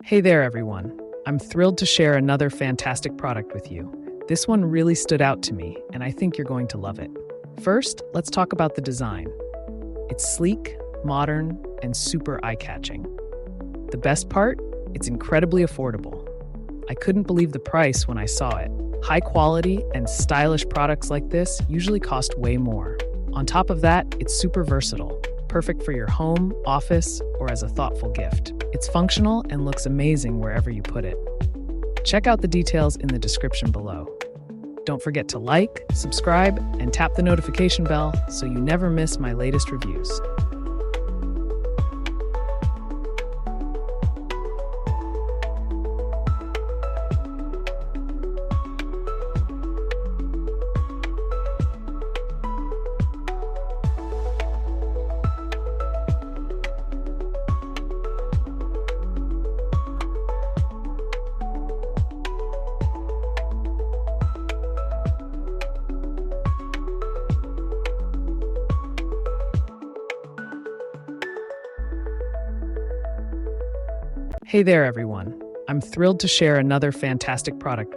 Hey there, everyone. I'm thrilled to share another fantastic product with you. This one really stood out to me, and I think you're going to love it. First, let's talk about the design. It's sleek, modern, and super eye-catching. The best part? It's incredibly affordable. I couldn't believe the price when I saw it. High quality and stylish products like this usually cost way more. On top of that, it's super versatile, perfect for your home, office, or as a thoughtful gift. It's functional and looks amazing wherever you put it. Check out the details in the description below. Don't forget to like, subscribe, and tap the notification bell so you never miss my latest reviews. Hey there, everyone. I'm thrilled to share another fantastic product